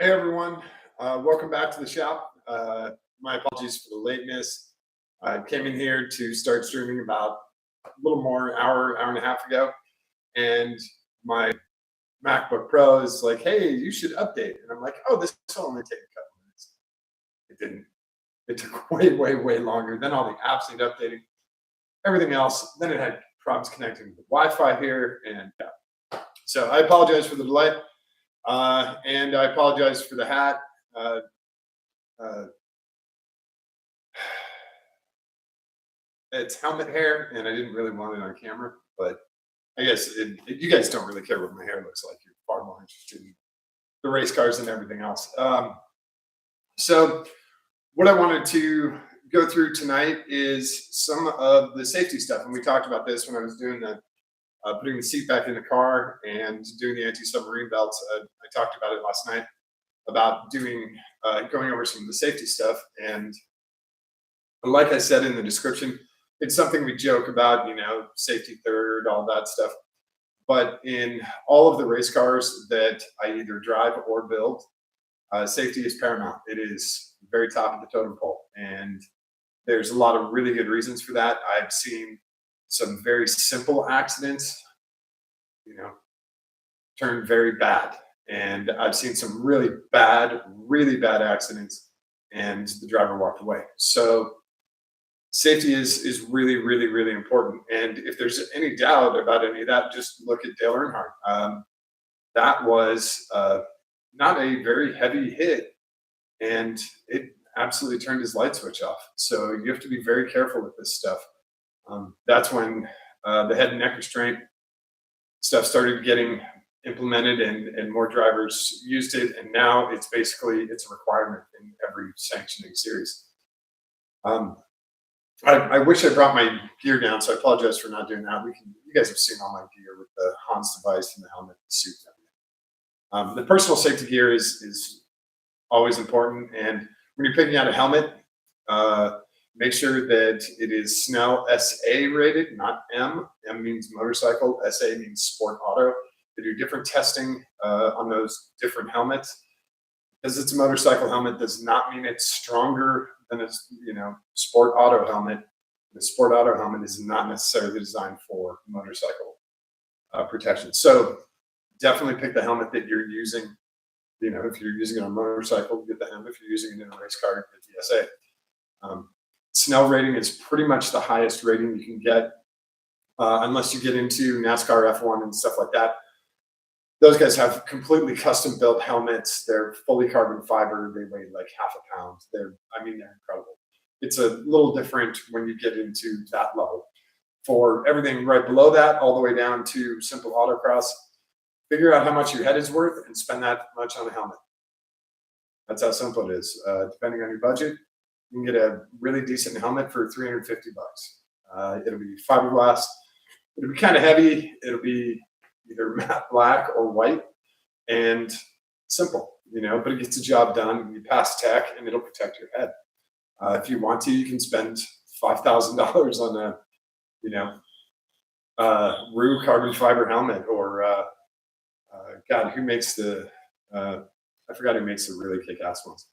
Hey everyone, welcome back to the shop. My apologies for the lateness. I came in here to start streaming about a little more hour and a half ago, and my MacBook Pro is like, "Hey, you should update." And I'm like, "Oh, this will only take a couple minutes." It didn't. It took way longer. Then all the apps need updating, everything else. Then it had problems connecting to the Wi-Fi here, and so I apologize for the delay. And I apologize for the hat. Uh, uh, it's helmet hair, and I didn't really want it on camera, but I guess you guys don't really care what my hair looks like. You're far more interested in the race cars and everything else. So, what I wanted to go through tonight is some of the safety stuff, and we talked about this when I was doing the putting the seat back in the car and doing the anti-submarine belts. I talked about it last night about doing going over some of the safety stuff, and like I said in the description, it's something we joke about, safety third, all that stuff. But in all of the race cars that I either drive or build, safety is paramount. It is very top of the totem pole, and there's a lot of really good reasons for that. I've seen some very simple accidents, turn very bad. And I've seen some really bad accidents, and the driver walked away. So safety is really important. And if there's any doubt about any of that, just look at Dale Earnhardt. That was not a very heavy hit, and it absolutely turned his light switch off. So you have to be very careful with this stuff. That's when the head and neck restraint stuff started getting implemented, and more drivers used it, and now it's a requirement in every sanctioning series. I wish I brought my gear down, so I apologize for not doing that. You guys have seen all my gear with the Hans device and the helmet, the suit, and everything. The personal safety gear is always important, and when you're picking out a helmet, make sure that it is Snell SA rated, not M. M means motorcycle, SA means sport auto. They do different testing on those different helmets. Because it's a motorcycle helmet does not mean it's stronger than a sport auto helmet. The sport auto helmet is not necessarily designed for motorcycle protection. So definitely pick the helmet that you're using. If you're using it on a motorcycle, get the helmet. If you're using it in a race car, get the SA. Snell rating is pretty much the highest rating you can get, unless you get into NASCAR F1 and stuff like that. Those guys have completely custom built helmets. They're fully carbon fiber. They weigh like half a pound. They're incredible. It's a little different when you get into that level. For everything right below that, all the way down to simple autocross, figure out how much your head is worth and spend that much on a helmet. That's how simple it is. Depending on your budget, you can get a really decent helmet for $350. It'll be fiberglass. It'll be kind of heavy. It'll be either matte black or white, and simple, but it gets the job done. You pass tech, and it'll protect your head. If you want to, you can spend $5,000 on Rue carbon fiber helmet, or God, who makes the? I forgot who makes the really kick-ass ones,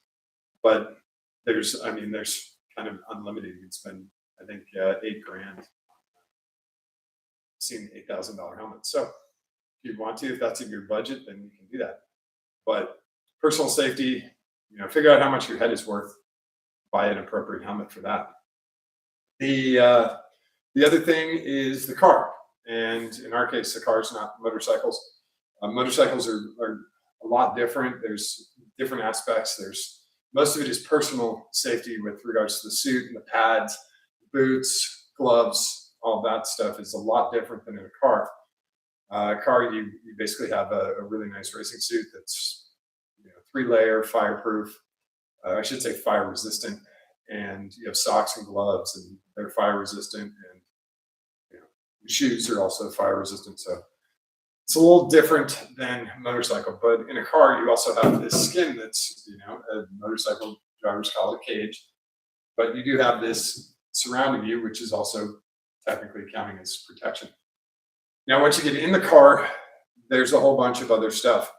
but there's kind of unlimited. You can spend, I think, $8,000. I've seen $8,000 helmets. So if you want to, if that's in your budget, then you can do that. But personal safety, figure out how much your head is worth, buy an appropriate helmet for that. The other thing is the car. And in our case, the car is not motorcycles. Motorcycles are a lot different. There's different aspects. Most of it is personal safety with regards to the suit and the pads, boots, gloves, all that stuff is a lot different than in a car. A car, you basically have a really nice racing suit that's 3-layer, fireproof. I should say fire resistant, and you have socks and gloves, and they're fire resistant, and your shoes are also fire resistant. So it's a little different than motorcycle. But in a car, you also have this skin that's a motorcycle drivers call it a cage, but you do have this surrounding you, which is also technically counting as protection. Now, once you get in the car, there's a whole bunch of other stuff.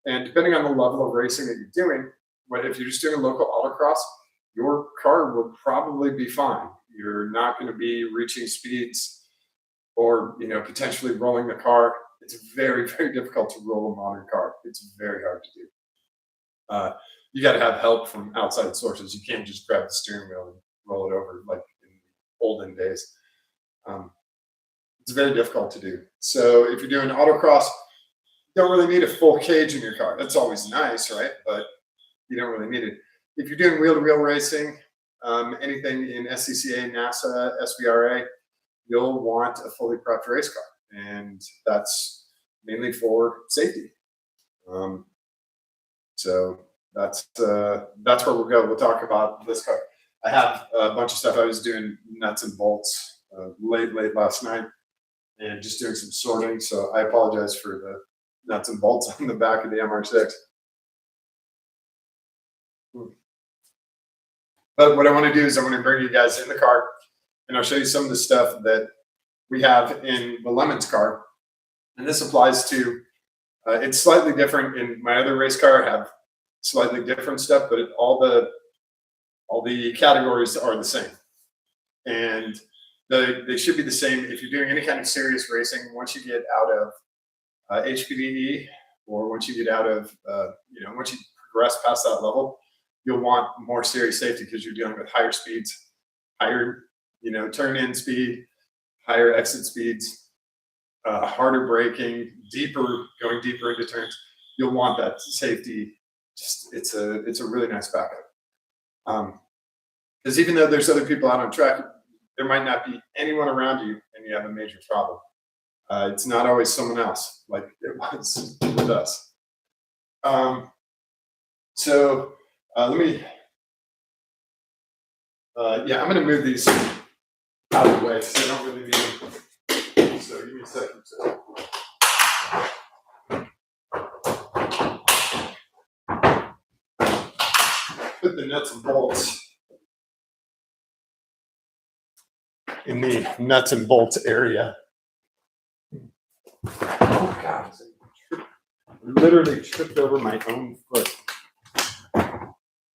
And depending on the level of racing that you're doing, if you're just doing a local autocross, your car will probably be fine. You're not going to be reaching speeds or potentially rolling the car. It's very, very difficult to roll a modern car. It's very hard to do. You got to have help from outside sources. You can't just grab the steering wheel and roll it over like in the olden days. It's very difficult to do. So if you're doing autocross, you don't really need a full cage in your car. That's always nice, right? But you don't really need it. If you're doing wheel-to-wheel racing, anything in SCCA, NASA, SVRA, you'll want a fully prepped race car, and that's mainly for safety. So that's where we'll go. We'll talk about this car. I have a bunch of stuff. I was doing nuts and bolts late last night and just doing some sorting. So I apologize for the nuts and bolts on the back of the MR6. But what I want to do is I want to bring you guys in the car, and I'll show you some of the stuff that we have in the Lemons car. And this applies to, it's slightly different in my other race car. I have slightly different stuff, but all the categories are the same. And they should be the same if you're doing any kind of serious racing. Once you get out of HPDE, or once you get out of, once you progress past that level, you'll want more serious safety because you're dealing with higher speeds, higher, turn-in speed, higher exit speeds, harder braking, going deeper into turns. You'll want that safety. It's a really nice backup. Because even though there's other people out on track, there might not be anyone around you, and you have a major problem. It's not always someone else, like it was with us. Let me. I'm going to move these out of the way because I don't really need them. So give me a second. Put the nuts and bolts in the nuts and bolts area. Oh God! I literally tripped over my own foot.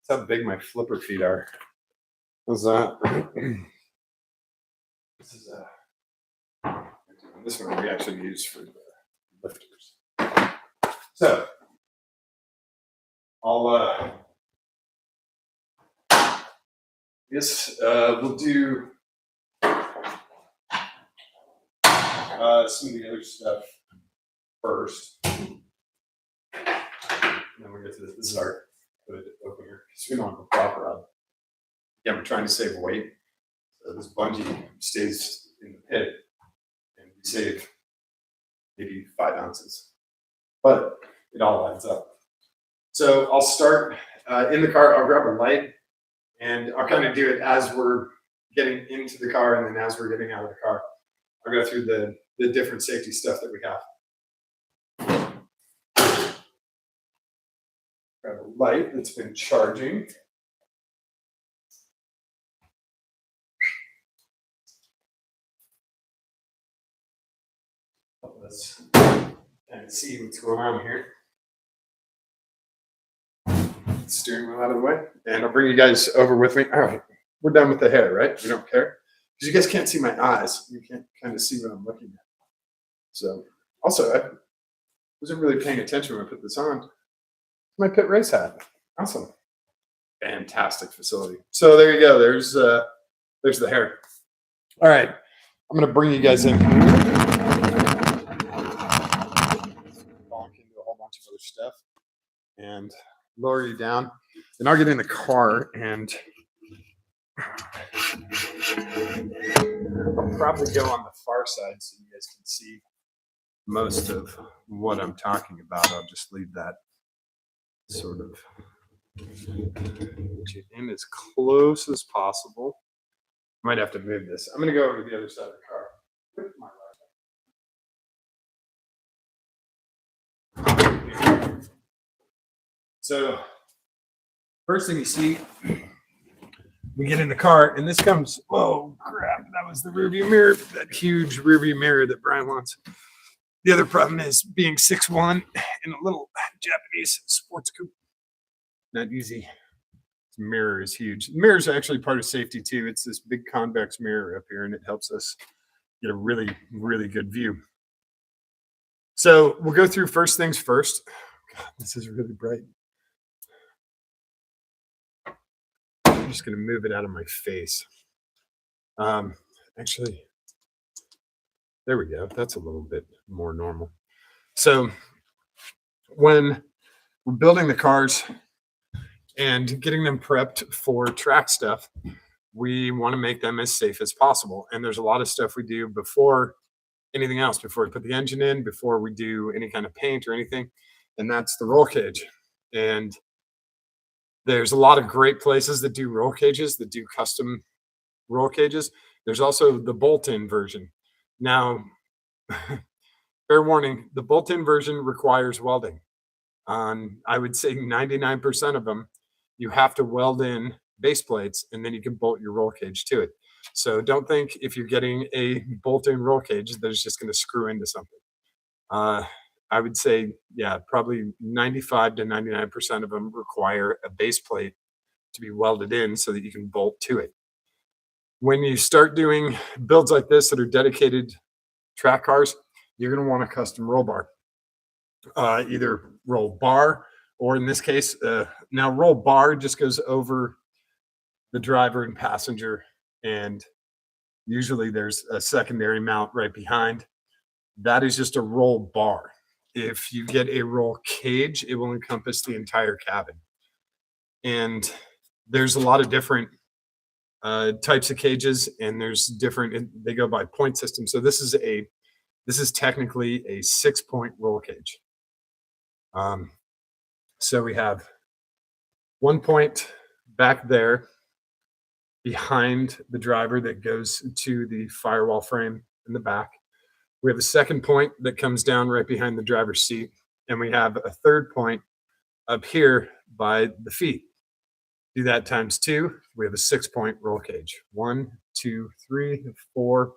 That's how big my flipper feet are. How's that? This one we actually use for the lifters. So we'll do some of the other stuff first. And then we'll get to this. This is our hood opener because we don't have a prop rod. Yeah, we're trying to save weight. So this bungee stays in the pit, and we save maybe 5 ounces. But it all adds up. So I'll start in the car. I'll grab a light, and I'll kind of do it as we're getting into the car, and then as we're getting out of the car, I'll go through the different safety stuff that we have. Grab a light that's been charging. Let's kind of see what's going on here. Steering wheel out of the way, and I'll bring you guys over with me. All right, we're done with the hair, right? We don't care because you guys can't see my eyes. You can't kind of see what I'm looking at. So, also, I wasn't really paying attention when I put this on. My pit race hat. Awesome. Fantastic facility. So there you go. There's the hair. All right, I'm gonna bring you guys in. Bonk into a whole bunch of other stuff and lower you down. Then I'll get in the car and I'll probably go on the far side so you guys can see most of what I'm talking about. I'll just leave that sort of in as close as possible. Might have to move this. I'm going to go over to the other side of the car with my right. So first thing you see, we get in the car, and this comes, oh crap, that was the rearview mirror, that huge rearview mirror that Brian wants. The other problem is being 6'1" in a little Japanese sports coupe. Not easy. The mirror is huge. The mirror is actually part of safety too. It's this big convex mirror up here, and it helps us get a really, really good view. So we'll go through first things first. God, this is really bright. I'm just going to move it out of my face. Actually, there we go. That's a little bit more normal. So when we're building the cars and getting them prepped for track stuff, we want to make them as safe as possible. And there's a lot of stuff we do before anything else, before we put the engine in, before we do any kind of paint or anything. And that's the roll cage. And there's a lot of great places that do roll cages, that do custom roll cages. There's also the bolt-in version. Now, fair warning, the bolt-in version requires welding. I would say 99% of them, you have to weld in base plates, and then you can bolt your roll cage to it. So don't think if you're getting a bolt-in roll cage that it's just going to screw into something. I would say, yeah, probably 95 to 99% of them require a base plate to be welded in so that you can bolt to it. When you start doing builds like this that are dedicated track cars, you're going to want a custom roll bar, either roll bar, or in this case, now roll bar just goes over the driver and passenger, and usually there's a secondary mount right behind. That is just a roll bar. If you get a roll cage, it will encompass the entire cabin. And there's a lot of different types of cages, and there's different, they go by point system. So this is technically a 6-point roll cage. So we have 1 point back there behind the driver that goes to the firewall frame in the back. We have a second point that comes down right behind the driver's seat. And we have a third point up here by the feet. Do that times 2. We have a 6-point roll cage. 1, 2, 3, 4,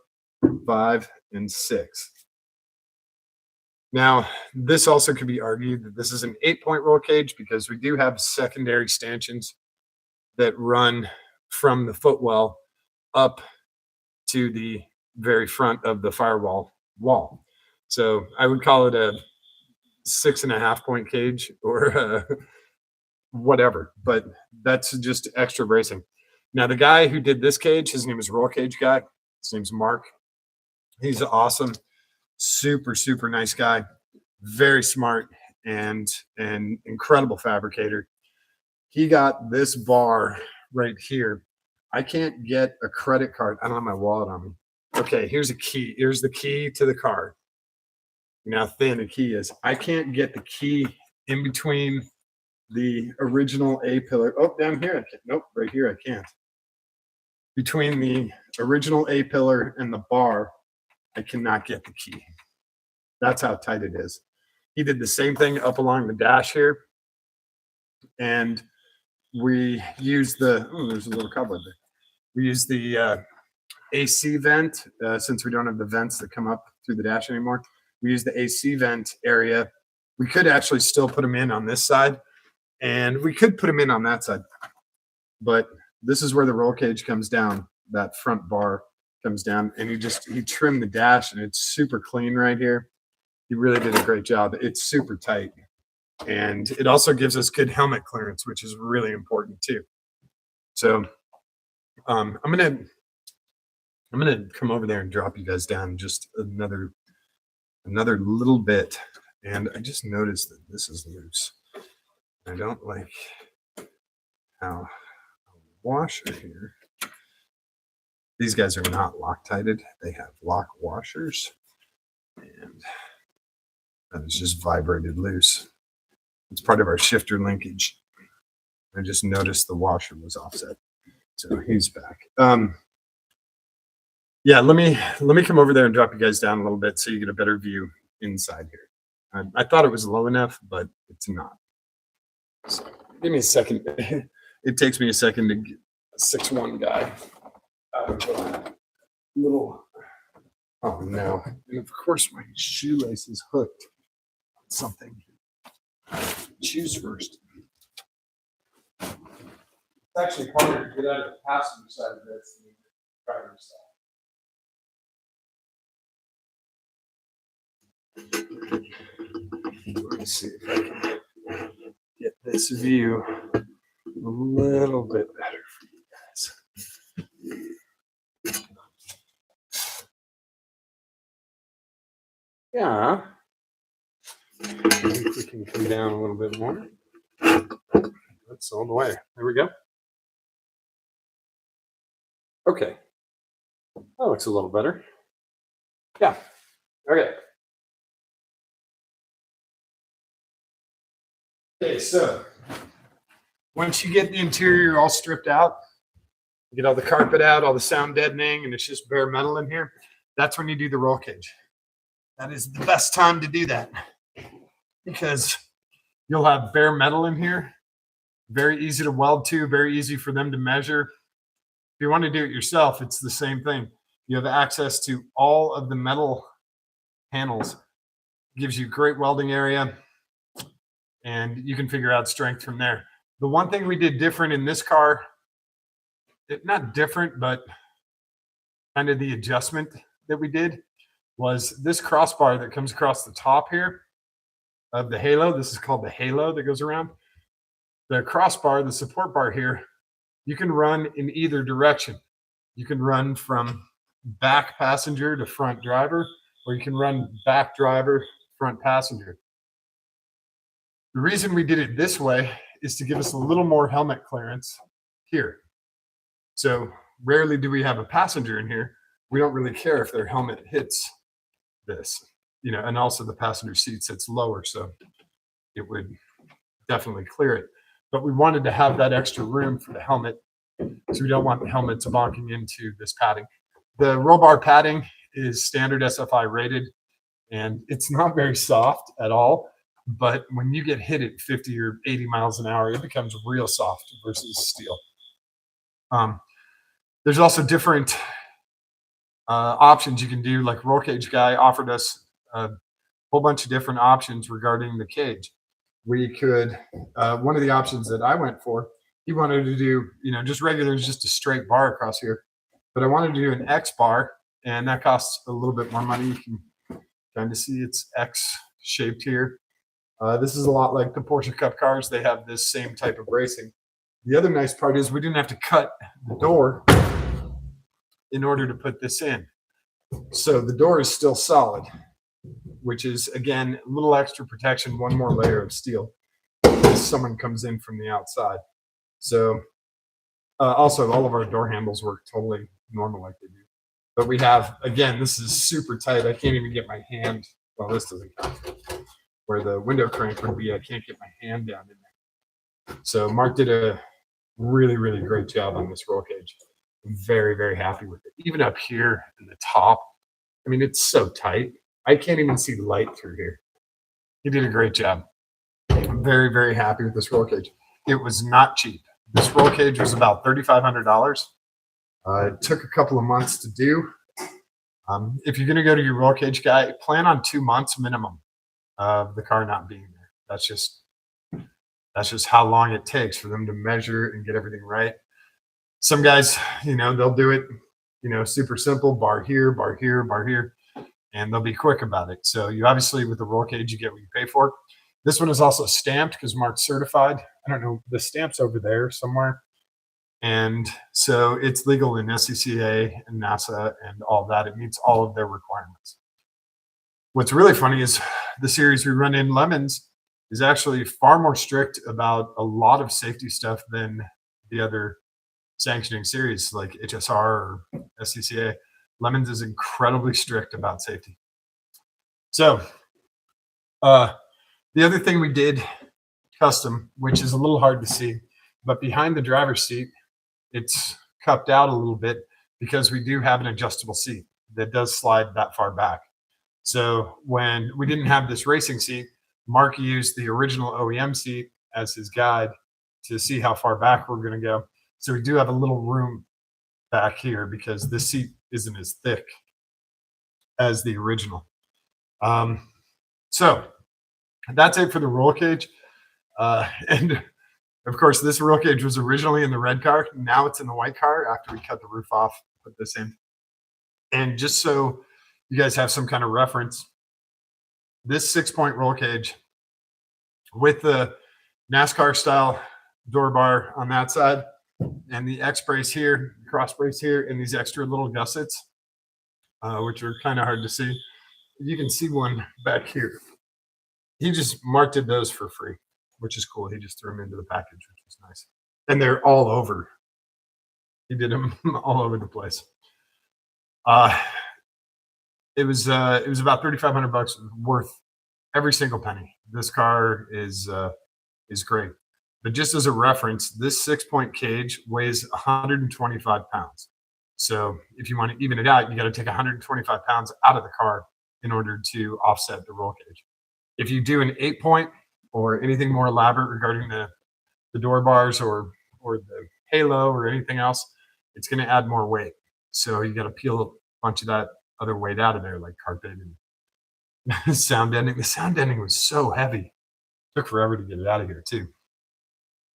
5, and 6. Now, this also could be argued that this is an 8-point roll cage because we do have secondary stanchions that run from the footwell up to the very front of the firewall wall. So I would call it a 6.5-point cage or whatever, but that's just extra bracing. Now, the guy who did this cage, his name is Roll Cage Guy. His name's Mark. He's awesome. Super, super nice guy. Very smart and an incredible fabricator. He got this bar right here. I can't get a credit card. I don't have my wallet on me. Okay, here's a key. Here's the key to the car. You know how thin a key is. I can't get the key in between the original A-pillar. Oh, down here I can. Nope, right here I can't. Between the original A-pillar and the bar, I cannot get the key. That's how tight it is. He did the same thing up along the dash here. And we use the, oh, there's a little cobweb there. We use the AC vent, since we don't have the vents that come up through the dash anymore. We use the AC vent area. We could actually still put them in on this side, and we could put them in on that side. But this is where the roll cage comes down. That front bar comes down, and he trimmed the dash, and it's super clean right here. He really did a great job. It's super tight. And it also gives us good helmet clearance, which is really important too. So I'm gonna come over there and drop you guys down just another little bit. And I just noticed that this is loose. I don't like how a washer here. These guys are not Loctited. They have lock washers, and that is just vibrated loose. It's part of our shifter linkage. I just noticed the washer was offset. So he's back. Yeah, let me come over there and drop you guys down a little bit so you get a better view inside here. I thought it was low enough, but it's not. So give me a second. It takes me a second to get a 6'1" guy out of a little Oh no. And of course my shoelace is hooked on something. Shoes first. It's actually harder to get out of the passenger side of this than the driver's side. Let me see if I can get this view a little bit better for you guys. Yeah. I think we can come down a little bit more. That's all the way. There we go. Okay. That looks a little better. Yeah. Okay. Okay, so once you get the interior all stripped out, you get all the carpet out, all the sound deadening, and it's just bare metal in here, that's when you do the roll cage. That is the best time to do that because you'll have bare metal in here, very easy to weld to, very easy for them to measure. If you want to do it yourself, it's the same thing. You have access to all of the metal panels. It gives you great welding area, and you can figure out strength from there. The one thing we did different in this car, not different, but kind of the adjustment that we did was this crossbar that comes across the top here of the halo. This is called the halo that goes around. The crossbar, the support bar here, you can run in either direction. You can run from back passenger to front driver, or you can run back driver, front passenger. The reason we did it this way is to give us a little more helmet clearance here. So rarely do we have a passenger in here. We don't really care if their helmet hits this, and also the passenger seat sits lower, so it would definitely clear it. But we wanted to have that extra room for the helmet, so we don't want the helmets bonking into this padding. The roll bar padding is standard SFI rated, and it's not very soft at all. But when you get hit at 50 or 80 miles an hour, it becomes real soft versus steel. There's also different options you can do. Like Roll Cage Guy offered us a whole bunch of different options regarding the cage. We could, one of the options that I went for, he wanted to do, just regular, just a straight bar across here. But I wanted to do an X bar, and that costs a little bit more money. You can kind of see it's X shaped here. This is a lot like the Porsche Cup cars. They have this same type of bracing. The other nice part is we didn't have to cut the door in order to put this in. So the door is still solid, which is, again, a little extra protection, one more layer of steel if someone comes in from the outside. So also all of our door handles work totally normal like they do. But we have, again, this is super tight. I can't even get my hand, well, this doesn't count. Where the window crank would be, I can't get my hand down in there. So Mark did a really, really great job on this roll cage. I'm very, very happy with it. Even up here in the top, I mean, it's so tight. I can't even see light through here. He did a great job. I'm very, very happy with this roll cage. It was not cheap. This roll cage was about $3,500. It took a couple of months to do. If you're going to go to your Roll Cage Guy, plan on 2 months minimum of the car not being there. That's just how long it takes for them to measure and get everything right. Some guys, they'll do it, super simple, bar here, bar here, bar here, and they'll be quick about it. So you obviously, with the roll cage, you get what you pay for. This one is also stamped because Mark's certified. I don't know, the stamp's over there somewhere. And so it's legal in SCCA and NASA and all that. It meets all of their requirements. What's really funny is the series we run in Lemons is actually far more strict about a lot of safety stuff than the other sanctioning series like HSR or SCCA. Lemons is incredibly strict about safety. So the other thing we did custom, which is a little hard to see, but behind the driver's seat, it's cupped out a little bit because we do have an adjustable seat that does slide that far back. So when we didn't have this racing seat, Mark used the original OEM seat as his guide to see how far back we're going to go. So we do have a little room back here because this seat isn't as thick as the original. So that's it for the roll cage. And of course, this roll cage was originally in the red car. Now it's in the white car after we cut the roof off, put this in. And just so you guys have some kind of reference, this 6-point roll cage with the NASCAR style door bar on that side and the X brace here, cross brace here, and these extra little gussets, which are kind of hard to see. You can see one back here. He just marked those for free, which is cool. He just threw them into the package, which was nice. And they're all over. He did them all over the place. It was about $3,500 worth every single penny. This car is great. But just as a reference, this 6-point cage weighs 125 pounds. So if you want to even it out, you got to take 125 pounds out of the car in order to offset the roll cage. If you do an 8-point or anything more elaborate regarding the door bars or the halo or anything else, it's going to add more weight. So you got to peel a bunch of that other weight out of there, like carpet and sound deadening. The sound deadening was so heavy. It took forever to get it out of here too.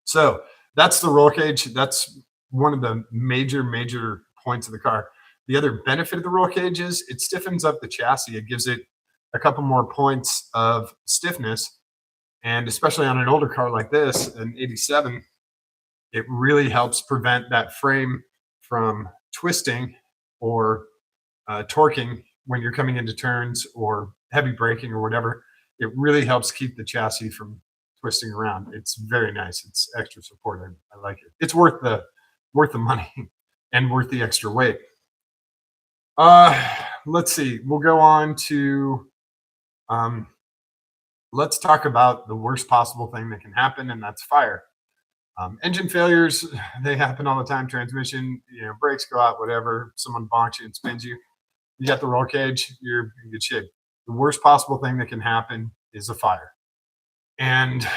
So that's the roll cage. That's one of the major points of the car. The other benefit of the roll cage is it stiffens up the chassis. It gives it a couple more points of stiffness. And especially on an older car like this, an 87, it really helps prevent that frame from twisting or torquing when you're coming into turns or heavy braking or whatever. It really helps keep the chassis from twisting around. It's very nice. It's extra support. I like it. It's worth the money and worth the extra weight. Let's see. We'll go on to let's talk about the worst possible thing that can happen, and that's fire. Engine failures, they happen all the time. Transmission, brakes go out, whatever. Someone bonks you and spins you. You got the roll cage, you're in good shape. The worst possible thing that can happen is a fire. And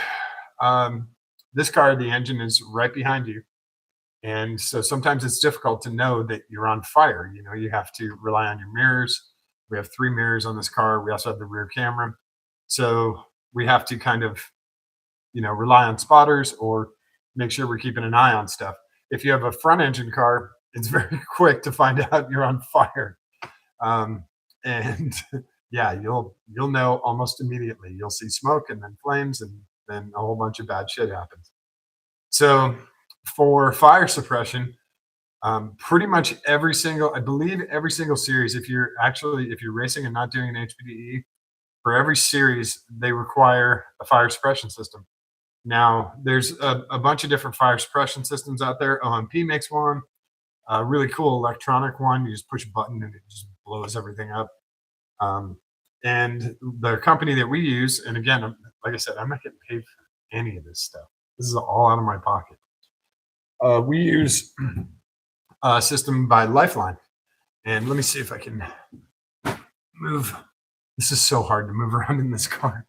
this car, the engine is right behind you. And so sometimes it's difficult to know that you're on fire. You have to rely on your mirrors. We have 3 mirrors on this car. We also have the rear camera. So we have to kind of, rely on spotters or make sure we're keeping an eye on stuff. If you have a front engine car, it's very quick to find out you're on fire. And yeah, you'll know almost immediately. You'll see smoke and then flames and then a whole bunch of bad shit happens. So for fire suppression, pretty much every single series, if you're racing and not doing an HPDE, for every series, they require a fire suppression system. Now, there's a bunch of different fire suppression systems out there. OMP makes one, a really cool electronic one. You just push a button and it just blows everything up. And the company that we use, and again, like I said, I'm not getting paid for any of this stuff. This is all out of my pocket. We use a system by Lifeline. And let me see if I can move. This is so hard to move around in this car.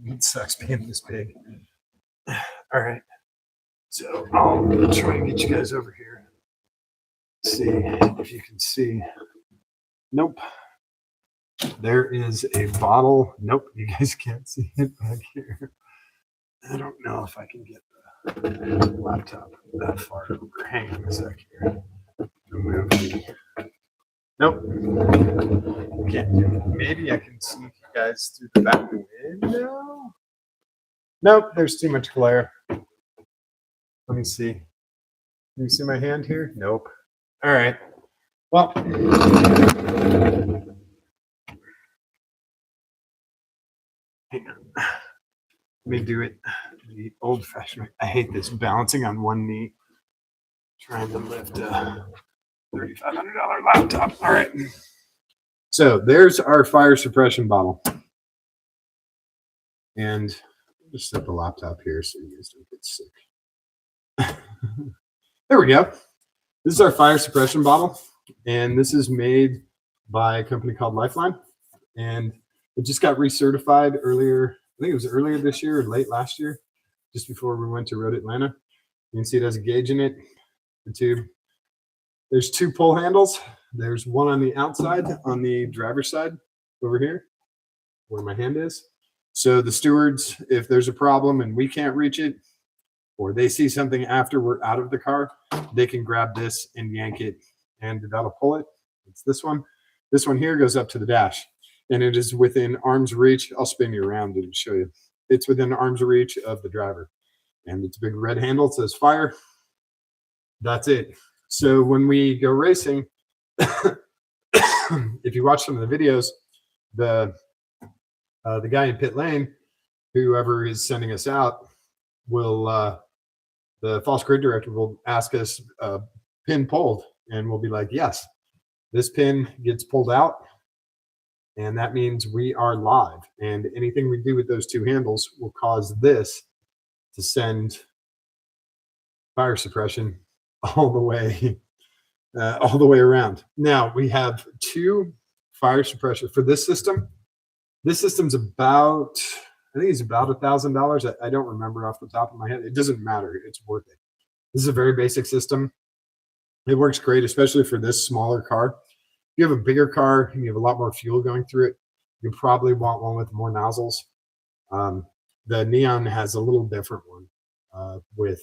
It sucks being this big. All right. So I'll try and get you guys over here. See if you can see. Nope. There is a bottle. Nope, you guys can't see it back here. I don't know if I can get the laptop that far over. Hang on a sec here. Nope. Can't do it. Maybe I can sneak you guys through the back window. Nope, there's too much glare. Let me see. Can you see my hand here? Nope. All right. Well, hang on. Let me do it the old-fashioned way. I hate this balancing on one knee, trying to lift a $3,500 laptop. All right. So there's our fire suppression bottle. And I'll just set the laptop here so you guys don't get sick. There we go. This is our fire suppression bottle. And this is made by a company called Lifeline. And it just got recertified earlier. I think it was earlier this year or late last year, just before we went to Road Atlanta. You can see it has a gauge in it, the tube. There's two pull handles. There's one on the outside, on the driver's side over here, where my hand is. So the stewards, if there's a problem and we can't reach it, or they see something after we're out of the car, they can grab this and yank it, and that'll pull it. It's this one. This one here goes up to the dash, and it is within arm's reach. I'll spin you around and show you. It's within arm's reach of the driver, and it's a big red handle. It says fire. That's it. So when we go racing, if you watch some of the videos, the guy in pit lane, whoever is sending us out, will the false grid director will ask us pin pulled, and we'll be like, yes, this pin gets pulled out, and that means we are live. And anything we do with those two handles will cause this to send fire suppression all the way around. Now we have two fire suppressor for this system. This system's about, I think it's about $1,000. I don't remember off the top of my head. It doesn't matter. It's worth it. This is a very basic system. It works great, especially for this smaller car. If you have a bigger car and you have a lot more fuel going through it, you probably want one with more nozzles. The Neon has a little different one with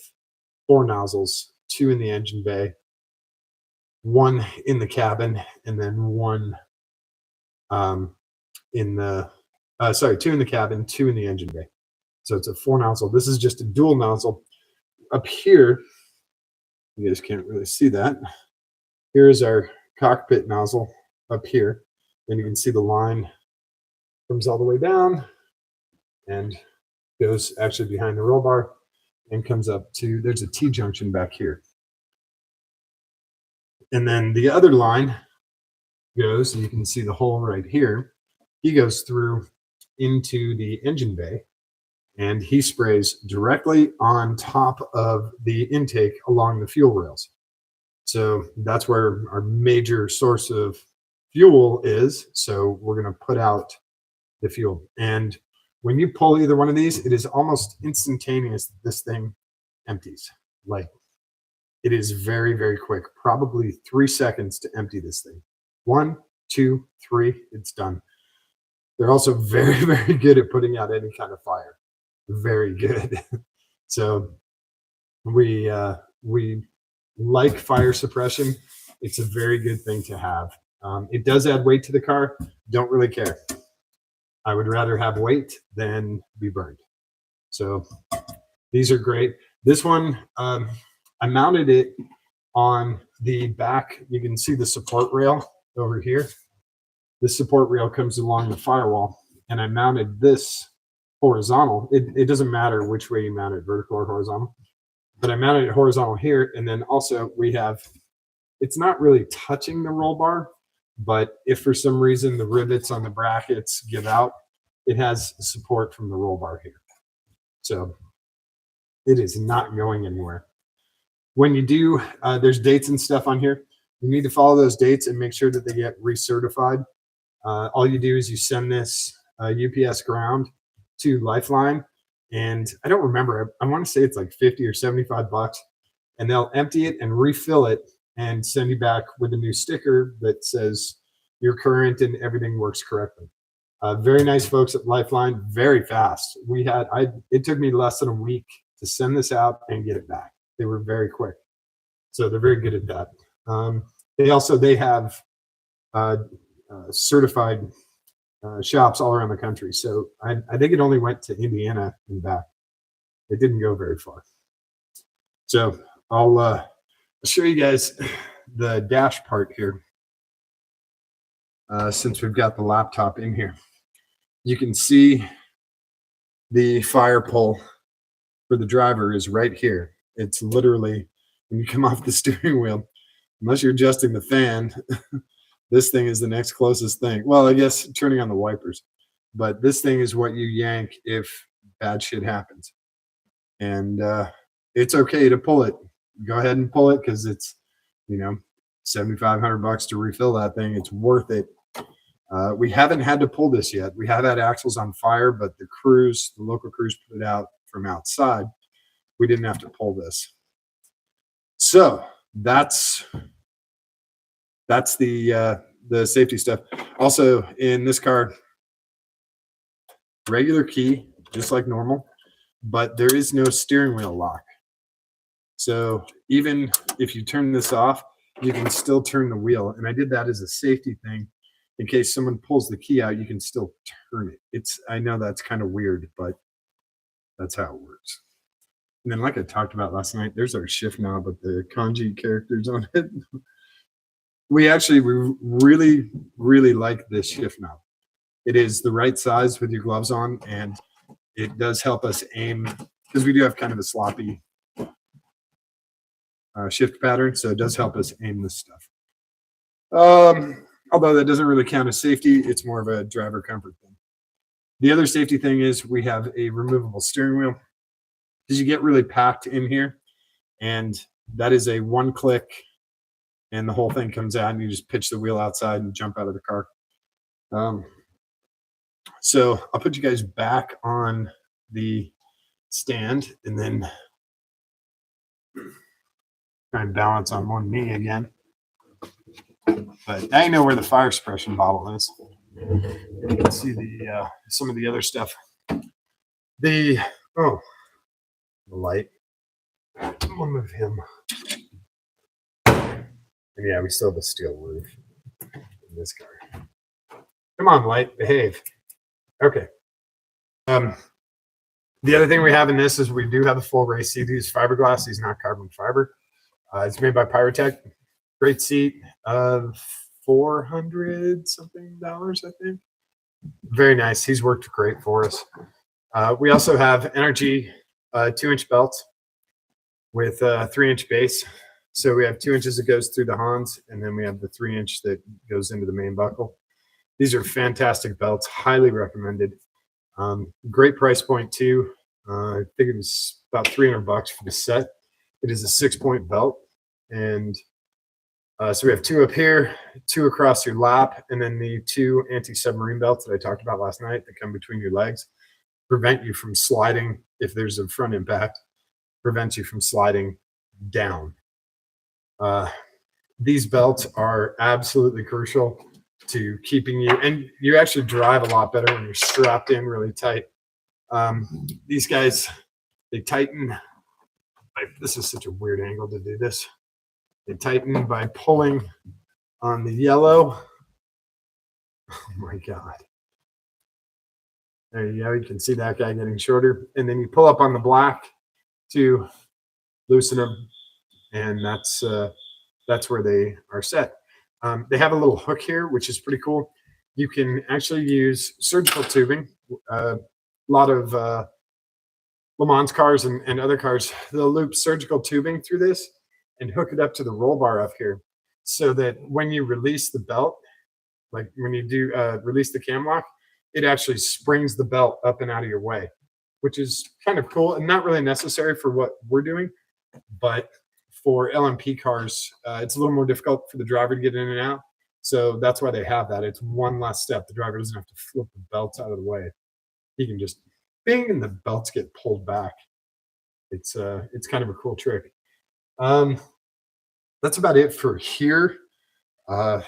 4 nozzles, 2 in the engine bay, 1 in the cabin, and then 1 in the 2 in the cabin, 2 in the engine bay. So it's a 4 nozzle. This is just a dual nozzle. Up here, you guys can't really see that. Here's our cockpit nozzle up here, and you can see the line comes all the way down and goes actually behind the roll bar and comes up to, there's a T-junction back here. And then the other line goes, and you can see the hole right here. He goes through into the engine bay, and he sprays directly on top of the intake along the fuel rails. So that's where our major source of fuel is. So we're going to put out the fuel. And when you pull either one of these, it is almost instantaneous that this thing empties. Like, it is very, very quick. Probably 3 seconds to empty this thing. 1, 2, 3, it's done. They're also very, very good at putting out any kind of fire. Very good. So we like fire suppression. It's a very good thing to have. It does add weight to the car. Don't really care. I would rather have weight than be burned. So these are great. This one, I mounted it on the back. You can see the support rail over here. This support rail comes along the firewall, and I mounted this horizontal. It doesn't matter which way you mount it, vertical or horizontal, but I mounted it horizontal here. And then also we have, it's not really touching the roll bar, but if for some reason the rivets on the brackets give out, it has support from the roll bar here. So it is not going anywhere. When you do, there's dates and stuff on here. You need to follow those dates and make sure that they get recertified. All you do is you send this UPS ground to Lifeline, and I don't remember. I want to say it's like 50 or 75 bucks, and they'll empty it and refill it and send you back with a new sticker that says you're current and everything works correctly. Very nice folks at Lifeline, very fast. It took me less than a week to send this out and get it back. They were very quick. So they're very good at that. They have certified shops all around the country. So I think it only went to Indiana and back. It didn't go very far. So I'll show you guys the dash part here. Since we've got the laptop in here, you can see the fire pull for the driver is right here. It's literally, when you come off the steering wheel, unless you're adjusting the fan, this thing is the next closest thing. Well, I guess turning on the wipers, but this thing is what you yank if bad shit happens. And it's okay to pull it. Go ahead and pull it, because it's, $7,500 to refill that thing. It's worth it. We haven't had to pull this yet. We have had axles on fire, but the local crews put it out from outside. We didn't have to pull this. So that's that's the safety stuff. Also in this car, regular key, just like normal, but there is no steering wheel lock. So even if you turn this off, you can still turn the wheel. And I did that as a safety thing. In case someone pulls the key out, you can still turn it. I know that's kind of weird, but that's how it works. And then, like I talked about last night, there's our shift knob with the kanji characters on it. We really, really like this shift knob. It is the right size with your gloves on, and it does help us aim, because we do have kind of a sloppy shift pattern, so it does help us aim this stuff. Although that doesn't really count as safety, it's more of a driver comfort thing. The other safety thing is we have a removable steering wheel, because you get really packed in here, and that is a one click and the whole thing comes out, and you just pitch the wheel outside and jump out of the car. So I'll put you guys back on the stand and then try and balance on one knee again. But now you know where the fire suppression bottle is. You can see the some of the other stuff. The light. We'll move him. And yeah, we still have a steel roof in this car. Come on, light, behave. Okay. The other thing we have in this is we do have a full race seat. These fiberglass, these not carbon fiber. It's made by Pyrotech. Great seat. $400 something, I think. Very nice. He's worked great for us. We also have NRG 2-inch belts with a 3-inch base. So we have 2 inches that goes through the Hans, and then we have the 3-inch that goes into the main buckle. These are fantastic belts, highly recommended. Great price point too. I think it was about $300 for the set. It is a 6-point belt, and so we have 2 up here, 2 across your lap, and then the 2 anti-submarine belts that I talked about last night that come between your legs, prevent you from sliding if there's a front impact, prevents you from sliding down. These belts are absolutely crucial to keeping you, and you actually drive a lot better when you're strapped in really tight. These guys, they tighten. This is such a weird angle to do this. They tighten by pulling on the yellow. Oh my God. There you go. You can see that guy getting shorter. And then you pull up on the black to loosen them. And that's where they are set. They have a little hook here, which is pretty cool. You can actually use surgical tubing. A lot of Le Mans cars and other cars, they'll loop surgical tubing through this and hook it up to the roll bar up here, so that when you release the belt, like when you do release the cam lock, it actually springs the belt up and out of your way, which is kind of cool and not really necessary for what we're doing. But for LMP cars, it's a little more difficult for the driver to get in and out. So that's why they have that. It's one less step. The driver doesn't have to flip the belts out of the way. He can just bing, and the belts get pulled back. It's kind of a cool trick. That's about it for here. I'm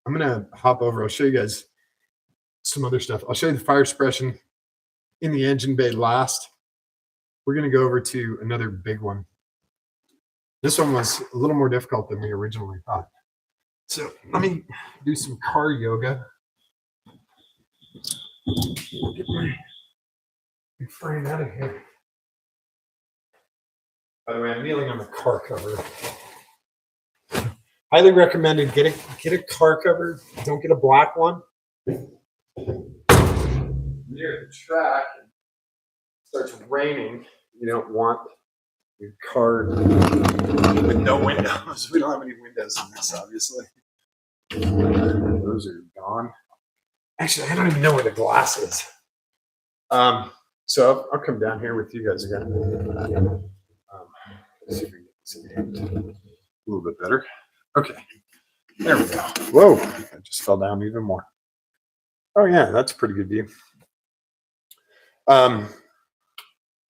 gonna hop over. I'll show you guys some other stuff. I'll show you the fire suppression in the engine bay last. We're gonna go over to another big one. This one was a little more difficult than we originally thought. So let me do some car yoga. Get my frame out of here. By the way, I'm kneeling on the car cover. Highly recommended get a car cover. Don't get a black one. Near the track, it starts raining. You don't want your car with no windows. We don't have any windows in this, obviously. Those are gone. Actually, I don't even know where the glass is. So I'll come down here with you guys again. See if we can get this in hand a little bit better. Okay, there we go. Whoa, I just fell down even more. Oh yeah, that's a pretty good view.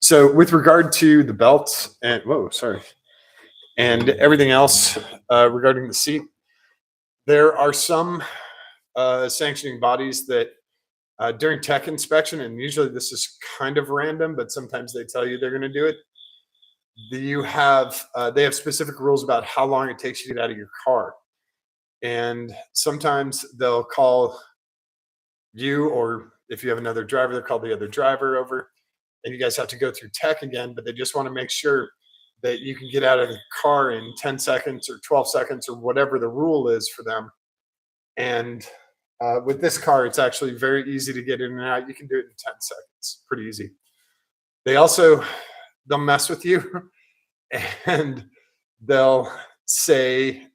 So with regard to the belts and and everything else regarding the seat. There are some sanctioning bodies that during tech inspection, and usually this is kind of random, but sometimes they tell you they're going to do it. They have specific rules about how long it takes you to get out of your car, and sometimes they'll call you, or if you have another driver, they'll call the other driver over, and you guys have to go through tech again. But they just want to make sure that you can get out of the car in 10 seconds or 12 seconds or whatever the rule is for them. And with this car, it's actually very easy to get in and out. You can do it in 10 seconds, pretty easy. They'll mess with you and they'll say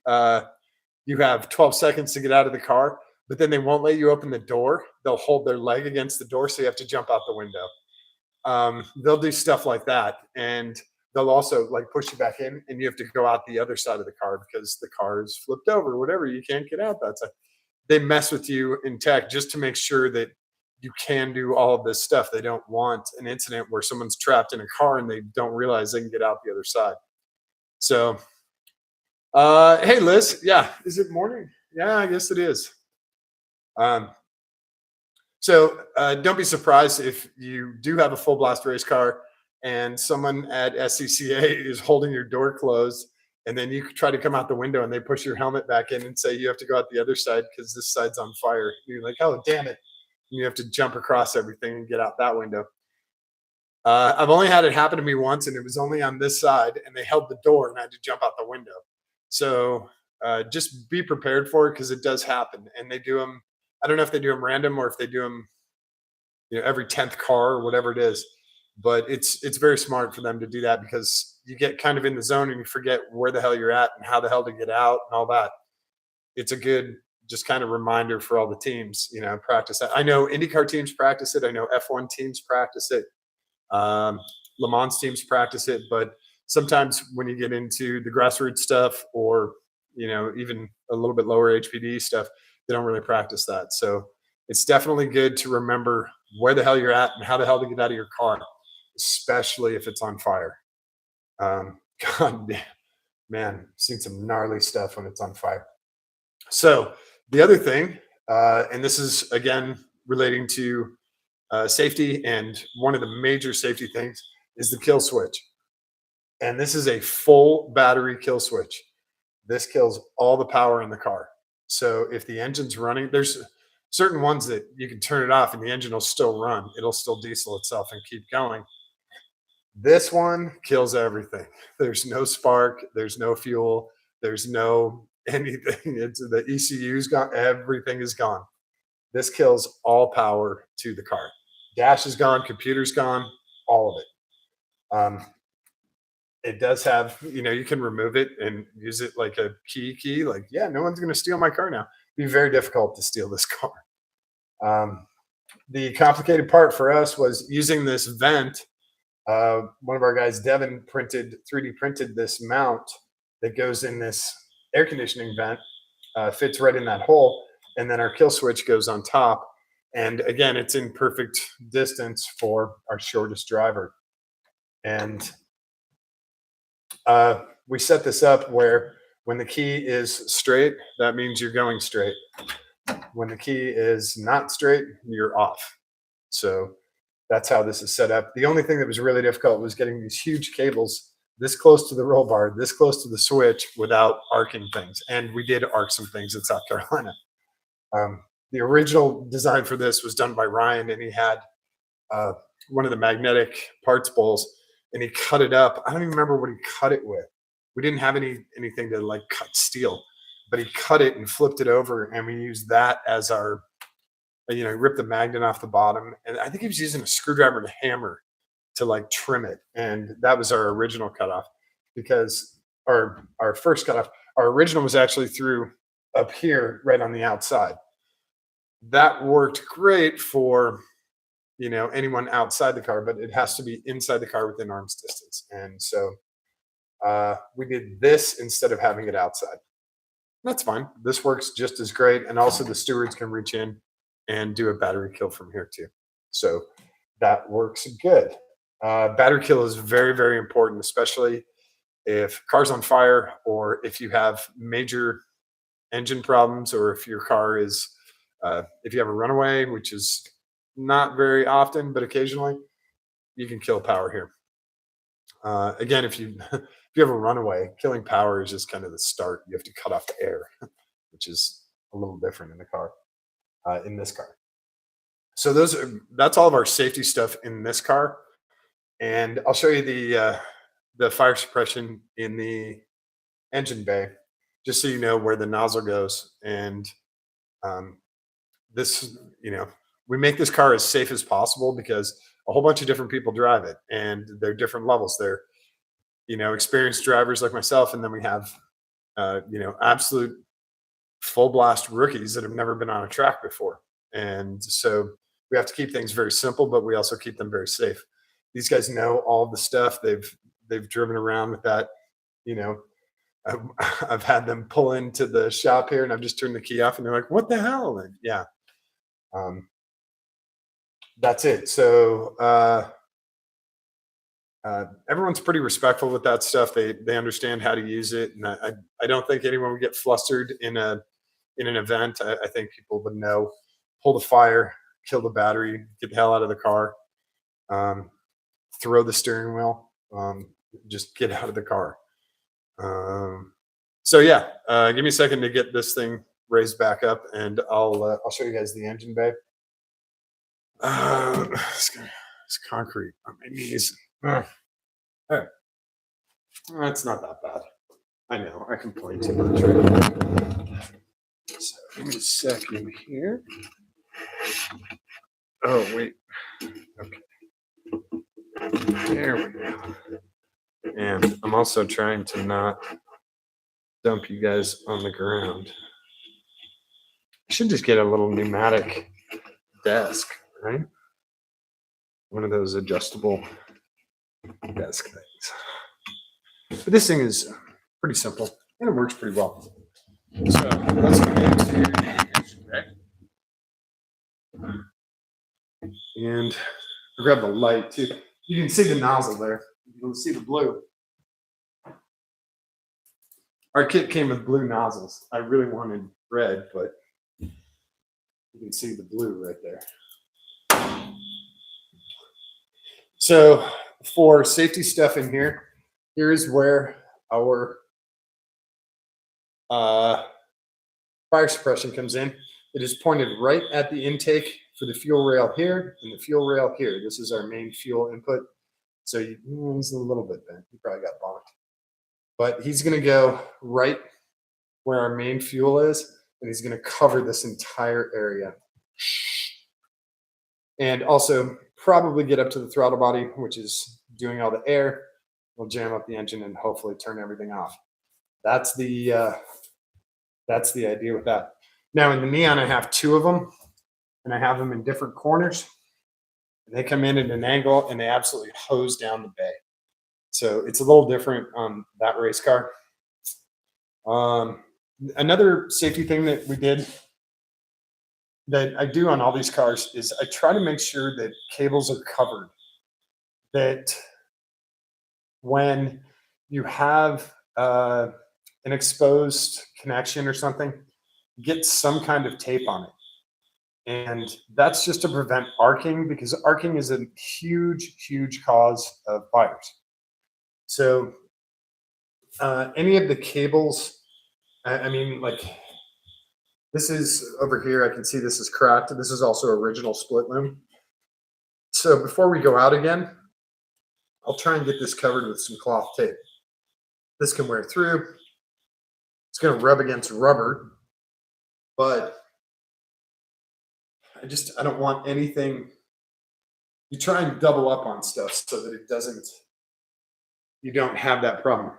you have 12 seconds to get out of the car, but then they won't let you open the door. They'll hold their leg against the door, so you have to jump out the window. They'll do stuff like that, and they'll also like push you back in, and you have to go out the other side of the car because the car is flipped over, whatever. You can't get out that side. They mess with you in tech just to make sure that you can do all of this stuff. They don't want an incident where someone's trapped in a car and they don't realize they can get out the other side. So, hey, Liz. Yeah, is it morning? Yeah, I guess it is. Don't be surprised if you do have a full blast race car and someone at SCCA is holding your door closed, and then you try to come out the window and they push your helmet back in and say you have to go out the other side because this side's on fire. And you're like, oh, damn it. And you have to jump across everything and get out that window. I've only had it happen to me once, and it was only on this side, and they held the door and I had to jump out the window. So just be prepared for it because it does happen. And they do them. I don't know if they do them random or if they do them, every 10th car or whatever it is. But it's very smart for them to do that because you get kind of in the zone and you forget where the hell you're at and how the hell to get out and all that. It's a good just kind of reminder for all the teams, practice that. I know IndyCar teams practice it. I know F1 teams practice it. Le Mans teams practice it. But sometimes when you get into the grassroots stuff or, even a little bit lower HPD stuff, they don't really practice that. So it's definitely good to remember where the hell you're at and how the hell to get out of your car, especially if it's on fire. God damn, man, I've seen some gnarly stuff when it's on fire. So the other thing, and this is again relating to safety, and one of the major safety things is the kill switch. And this is a full battery kill switch. This kills all the power in the car. So if the engine's running, there's certain ones that you can turn it off and the engine will still run. It'll still diesel itself and keep going. This one kills everything. There's no spark. There's no fuel. There's no anything. It's the ECU's gone. Everything is gone. This kills all power to the car. Dash is gone. Computer's gone. All of it. It does have, you can remove it and use it like a key. Like, yeah, no one's going to steal my car now. It'd be very difficult to steal this car. The complicated part for us was using this vent. One of our guys, Devin, 3D printed this mount that goes in this air conditioning vent, fits right in that hole, and then our kill switch goes on top. And again, it's in perfect distance for our shortest driver. And we set this up where when the key is straight, that means you're going straight. When the key is not straight, you're off. So that's how this is set up. The only thing that was really difficult was getting these huge cables this close to the roll bar, this close to the switch without arcing things. And we did arc some things in South Carolina. The original design for this was done by Ryan, and he had one of the magnetic parts bowls, and he cut it up. I don't even remember what he cut it with. We didn't have anything to like cut steel, but he cut it and flipped it over, and we used that as our, ripped the magnet off the bottom. And I think he was using a screwdriver and a hammer to like trim it. And that was our original cutoff, because our first cutoff, our original was actually through up here right on the outside. That worked great for, anyone outside the car, but it has to be inside the car within arm's distance. And so we did this instead of having it outside. That's fine. This works just as great. And also the stewards can reach in and do a battery kill from here too. So that works good. Battery kill is very, very important, especially if car's on fire, or if you have major engine problems, or if your car is, if you have a runaway, which is not very often, but occasionally, you can kill power here. Again, if you if you have a runaway, killing power is just kind of the start. You have to cut off the air, which is a little different in the car, in this car. So that's all of our safety stuff in this car, and I'll show you the fire suppression in the engine bay, just so you know where the nozzle goes. And um, this, we make this car as safe as possible because a whole bunch of different people drive it, and they're different levels. They're experienced drivers like myself, and then we have absolute full blast rookies that have never been on a track before. And so we have to keep things very simple, but we also keep them very safe. These guys know all the stuff. They've driven around with that. I've had them pull into the shop here, and I've just turned the key off, and they're like, "What the hell?" And yeah, that's it. So everyone's pretty respectful with that stuff. They understand how to use it, and I don't think anyone would get flustered in an event. I think people would know, pull the fire, kill the battery, get the hell out of the car, throw the steering wheel, just get out of the car. So yeah, give me a second to get this thing raised back up, and I'll show you guys the engine bay. It's concrete on my knees. All right. That's not that bad. I know, I complain too much, right? So give me a second here. Oh, wait. Okay. There we go. And I'm also trying to not dump you guys on the ground. I should just get a little pneumatic desk, right? One of those adjustable desk things. But this thing is pretty simple, and it works pretty well. So let's go into and I'll grab the light too. You can see the nozzle there. You can see the blue. Our kit came with blue nozzles. I really wanted red, but you can see the blue right there. So for safety stuff in here, here is where our fire suppression comes in. It is pointed right at the intake for the fuel rail here and the fuel rail here. This is our main fuel input. So he's a little bit bent. He probably got bonked. But he's going to go right where our main fuel is, and he's going to cover this entire area. And also probably get up to the throttle body, which is doing all the air. We'll jam up the engine and hopefully turn everything off. That's the idea with that. Now in the Neon, I have two of them, and I have them in different corners. They come in at an angle, and they absolutely hose down the bay. So it's a little different on that race car. Another safety thing that we did, that I do on all these cars, is I try to make sure that cables are covered. That when you have an exposed connection or something, get some kind of tape on it. And that's just to prevent arcing, because arcing is a huge, huge cause of fires. So any of the cables, I mean, like this is over here, I can see this is cracked. This is also original split loom. So before we go out again, I'll try and get this covered with some cloth tape. This can wear through. It's going to rub against rubber, but I don't want anything. You try and double up on stuff so that it doesn't, you don't have that problem.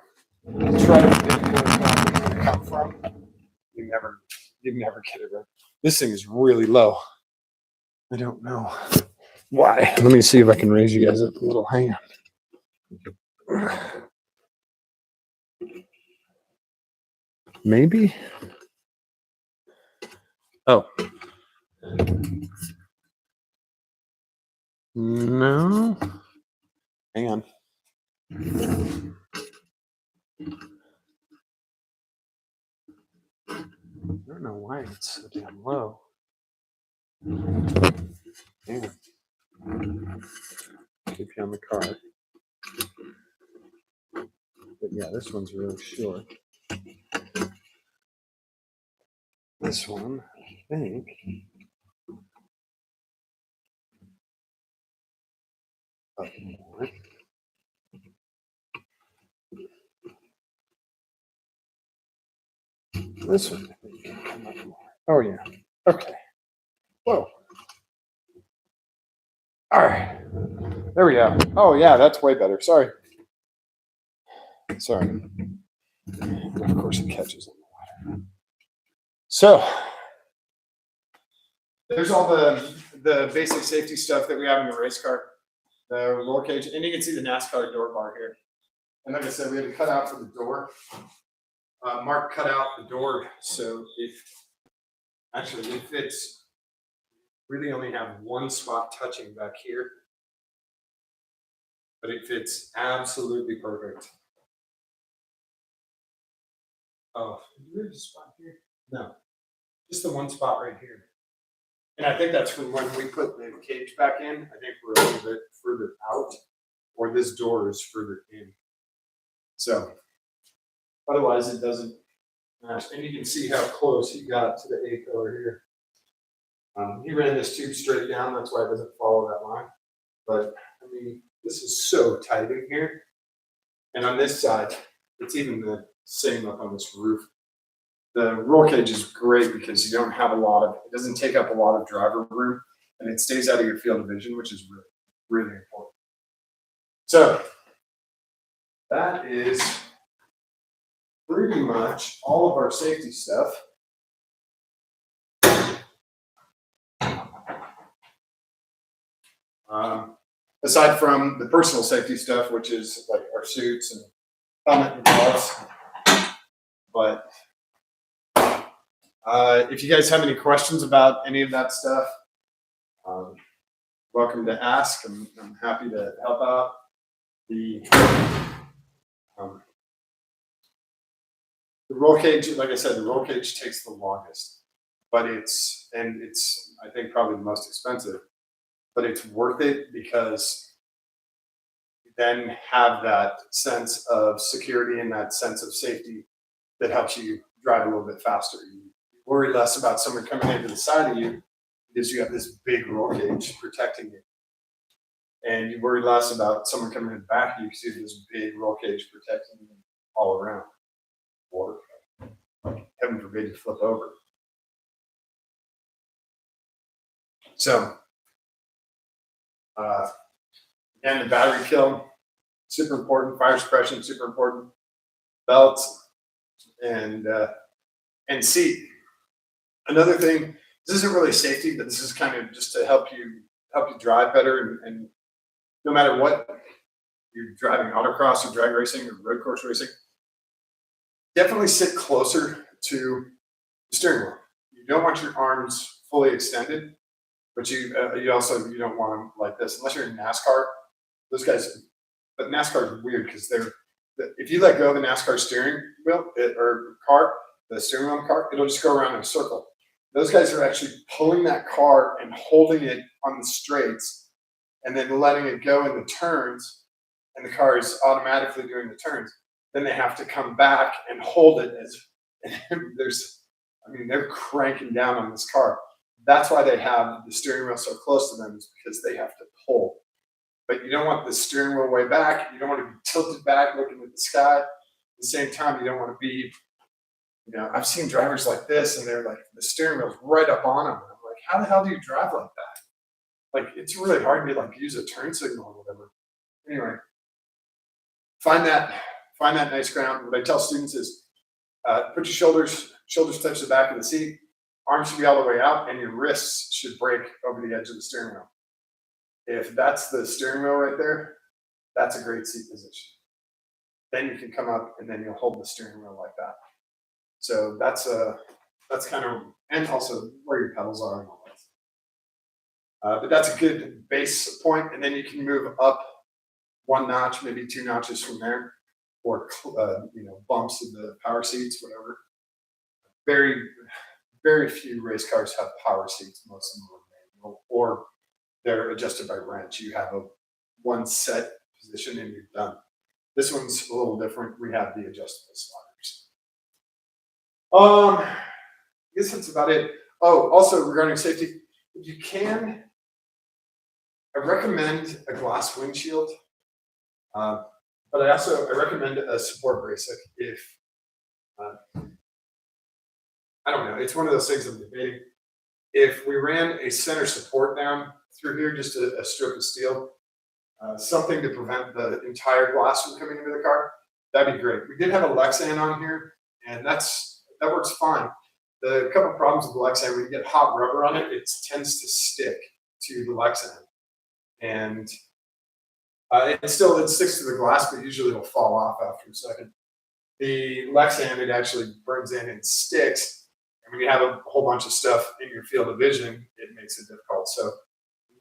You try to predict where it's going to come from. You never get it right. This thing is really low. I don't know why. Let me see if I can raise you guys up a little. Hang on. Maybe. Oh. No. Hang on. know why it's so damn low. Damn. Keep you on the car. But yeah, this one's really short. This one, I think. Up more. This one, I think, can come up more. Oh yeah. Okay. Whoa. All right. There we go. Oh yeah, that's way better. Sorry. And of course, it catches on the water. So there's all the basic safety stuff that we have in the race car, the roll cage, and you can see the NASCAR door bar here. And like I said, we had to cut out for the door. Mark cut out the door so it fits. Really only have one spot touching back here, but it fits absolutely perfect. Oh, there's a spot here? No, just the one spot right here. And I think that's from when we put the cage back in. I think we're a little bit further out, or this door is further in. So otherwise it doesn't match. And you can see how close he got to the A-pillar here. He ran this tube straight down, that's why it doesn't follow that line. But I mean, this is so tight in here. And on this side, it's even the same up on this roof. The roll cage is great because you don't have it doesn't take up a lot of driver room, and it stays out of your field of vision, which is really, really important. So that is pretty much all of our safety stuff. Aside from the personal safety stuff, which is like our suits and helmet and gloves. But if you guys have any questions about any of that stuff, welcome to ask. I'm happy to help out. The roll cage, like I said, the roll cage takes the longest, but it's I think probably the most expensive, but it's worth it because you then have that sense of security and that sense of safety that helps you drive a little bit faster. You worry less about someone coming into the side of you because you have this big roll cage protecting you. And you worry less about someone coming in the back of you because you have this big roll cage protecting you all around. Or heaven forbid you flip over. So, again, the battery kill, super important. Fire suppression, super important. Belts and seat. Another thing, this isn't really safety, but this is kind of just to help you drive better. And no matter what you're driving, autocross or drag racing or road course racing, definitely sit closer to the steering wheel. You don't want your arms fully extended, but you don't want them like this unless you're in NASCAR. Those guys, but NASCAR is weird because if you let go of the NASCAR steering wheel or car, the steering wheel of the car, it'll just go around in a circle. Those guys are actually pulling that car and holding it on the straights and then letting it go in the turns, and the car is automatically doing the turns. Then they have to come back and hold it they're cranking down on this car. That's why they have the steering wheel so close to them, is because they have to pull. But you don't want the steering wheel way back. You don't want to be tilted back looking at the sky. At the same time, you don't want to be, I've seen drivers like this and they're like, the steering wheel's right up on them. And I'm like, how the hell do you drive like that? Like, it's really hard to use a turn signal or whatever. Anyway, find that nice ground. What I tell students is put your shoulders touch the back of the seat, arms should be all the way out, and your wrists should break over the edge of the steering wheel. If that's the steering wheel right there, that's a great seat position. Then you can come up and then you'll hold the steering wheel like that. So that's kind of, and also where your pedals are and all that. But that's a good base point, and then you can move up one notch, maybe two notches from there, or bumps in the power seats, whatever. Very, very few race cars have power seats. Most of them are manual, or they're adjusted by wrench. You have a one set position and you're done. This one's a little different. We have the adjustable sliders. I guess that's about it. Oh, also regarding safety, if you can, I recommend a glass windshield, but I recommend a support brace if I don't know. It's one of those things I'm debating. If we ran a center support down through here, just a strip of steel, something to prevent the entire glass from coming into the car, that'd be great. We did have a Lexan on here, and that works fine. The couple problems with the Lexan, when you get hot rubber on it, it tends to stick to the Lexan, and it sticks to the glass, but usually it'll fall off after a second. The Lexan, it actually burns in and sticks, and when you have a whole bunch of stuff in your field of vision, it makes it difficult. So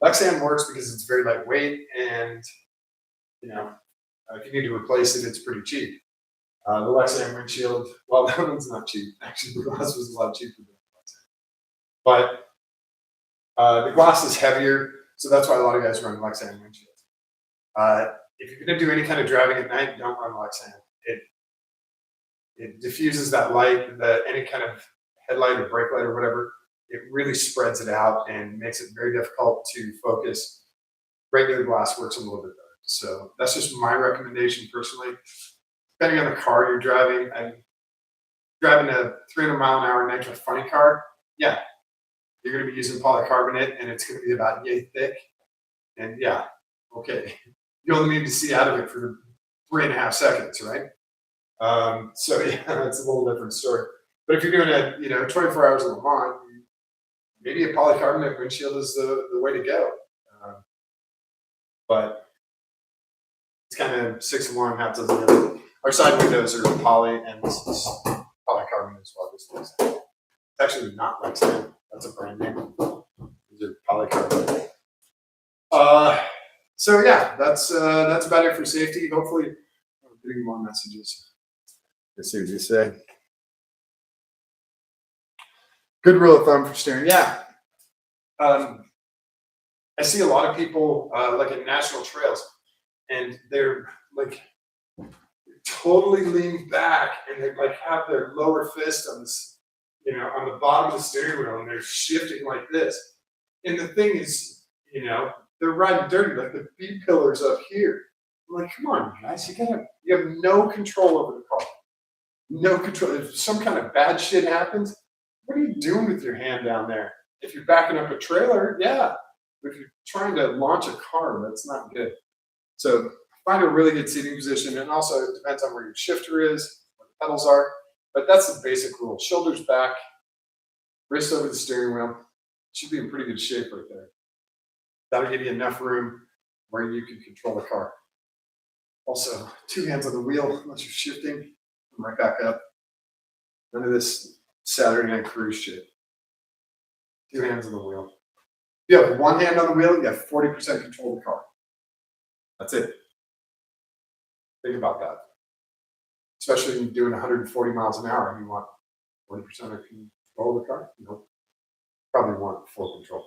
Lexan works because it's very lightweight, and if you need to replace it, it's pretty cheap. The Lexan windshield, well, that one's not cheap. Actually, the glass was a lot cheaper than the Lexan. But the glass is heavier, so that's why a lot of guys run Lexan windshields. If you're going to do any kind of driving at night, don't run Lexan. It diffuses that light, any kind of headlight or brake light or whatever. It really spreads it out and makes it very difficult to focus. Regular glass works a little bit better. So that's just my recommendation personally. Depending on the car you're driving, I'm driving a 300-mile-an-hour Nitro Funny car. Yeah, you're going to be using polycarbonate, and it's going to be about yay thick. And yeah, okay, you only need to see out of it for 3.5 seconds, right? So yeah, that's a little different story. But if you're doing it, 24 hours of Le Mans, maybe a polycarbonate windshield is the way to go. But it's kind of 6 of one, half dozen of the other. Our side windows are poly, and this is polycarbonate as well. It's actually not Lexan. That's a brand name. These are polycarbonate. So yeah, that's about it for safety. Hopefully, I'm getting more messages. Let's see what you say. Good rule of thumb for steering. Yeah. I see a lot of people like at national trails, and they're like totally lean back, and they like have their lower fist on this, on the bottom of the steering wheel, and they're shifting like this. And the thing is, they're riding dirty, like the B pillars up here. I'm like, come on, guys, you have no control over the car. No control. If some kind of bad shit happens, what are you doing with your hand down there? If you're backing up a trailer, yeah. But if you're trying to launch a car, that's not good. So find a really good seating position, and also it depends on where your shifter is, where the pedals are. But that's the basic rule. Shoulders back, wrist over the steering wheel. Should be in pretty good shape right there. That'll give you enough room where you can control the car. Also, 2 hands on the wheel unless you're shifting. Come right back up. None of this Saturday night cruise shit. 2 hands on the wheel. If you have 1 hand on the wheel, you have 40% control of the car. That's it. Think about that. Especially when you're doing 140 miles an hour and you want 40% of control of the car. Nope. Probably want full control.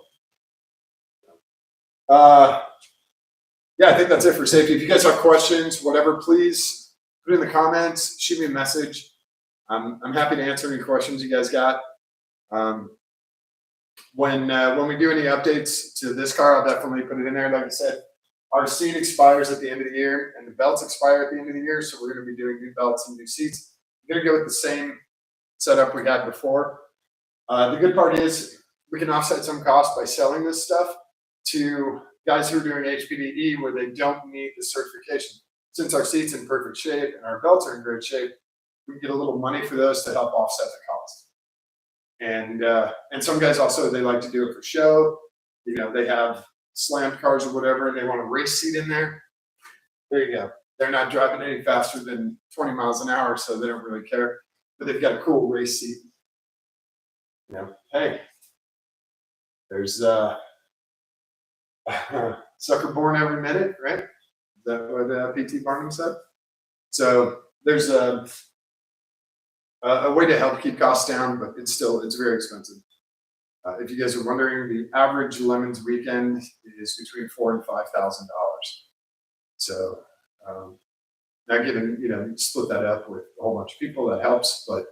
Yeah, I think that's it for safety. If you guys have questions, whatever, please put it in the comments, shoot me a message. I'm happy to answer any questions you guys got. When we do any updates to this car, I'll definitely put it in there. Like I said, our seat expires at the end of the year, and the belts expire at the end of the year, so we're going to be doing new belts and new seats. We're going to go with the same setup we had before. The good part is we can offset some costs by selling this stuff to guys who are doing HPDE where they don't need the certification. Since our seat's in perfect shape and our belts are in great shape, we can get a little money for those to help offset the cost. And some guys also, they like to do it for show. They have slammed cars or whatever, and they want a race seat in there. There you go. They're not driving any faster than 20 miles an hour, so they don't really care. But they've got a cool race seat. Hey, there's sucker born every minute, right? Is that what P.T. Barnum said? So there's a way to help keep costs down, but it's very expensive. If you guys are wondering, the average Lemons weekend is between $4,000 and $5,000. So, not given, you split that up with a whole bunch of people, that helps, but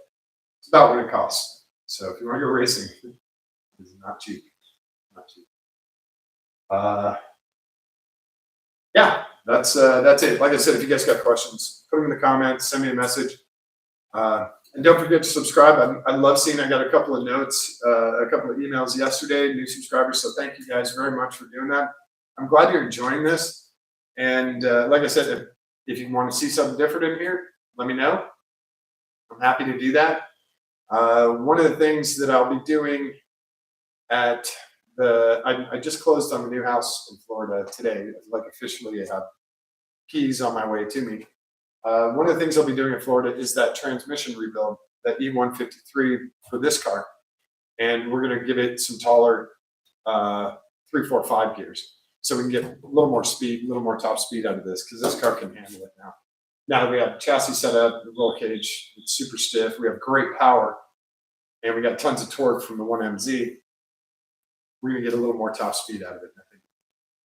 it's about what it costs. So if you want to go racing, it's not cheap. Not cheap. Yeah, that's it. Like I said, if you guys got questions, put them in the comments, send me a message. And don't forget to subscribe. I love seeing, I got a couple of notes, a couple of emails yesterday, new subscribers. So thank you guys very much for doing that. I'm glad you're enjoying this. And like I said, if you want to see something different in here, let me know. I'm happy to do that. One of the things that I'll be doing at I just closed on the new house in Florida today. Like officially, I have keys on my way to me. One of the things I'll be doing in Florida is that transmission rebuild, that E153 for this car. And we're going to give it some taller 3, 4, 5 gears. So we can get a little more speed, a little more top speed out of this, because this car can handle it now. Now that we have chassis set up, the roll cage, it's super stiff. We have great power, and we got tons of torque from the 1MZ. We're going to get a little more top speed out of it, I think.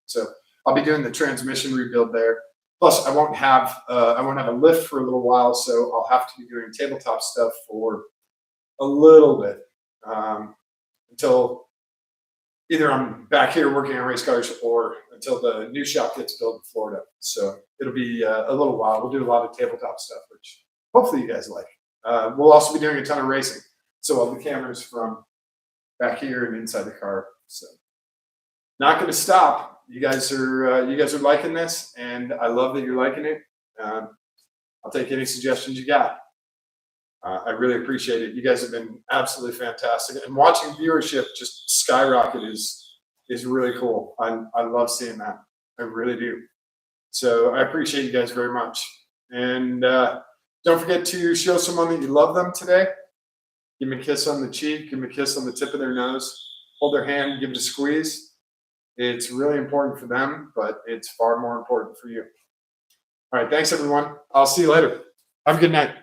So I'll be doing the transmission rebuild there. Plus, I won't have a lift for a little while, so I'll have to be doing tabletop stuff for a little bit until either I'm back here working on race cars or until the new shop gets built in Florida. So it'll be a little while. We'll do a lot of tabletop stuff, which hopefully you guys like. We'll also be doing a ton of racing. So all the cameras from back here and inside the car. So not going to stop. You guys are liking this, and I love that you're liking it. I'll take any suggestions you got. I really appreciate it. You guys have been absolutely fantastic, and watching viewership just skyrocket is really cool. I love seeing that. I really do. So I appreciate you guys very much. And don't forget to show someone that you love them today. Give them a kiss on the cheek. Give them a kiss on the tip of their nose. Hold their hand. Give it a squeeze. It's really important for them, but it's far more important for you. All right. Thanks, everyone. I'll see you later. Have a good night.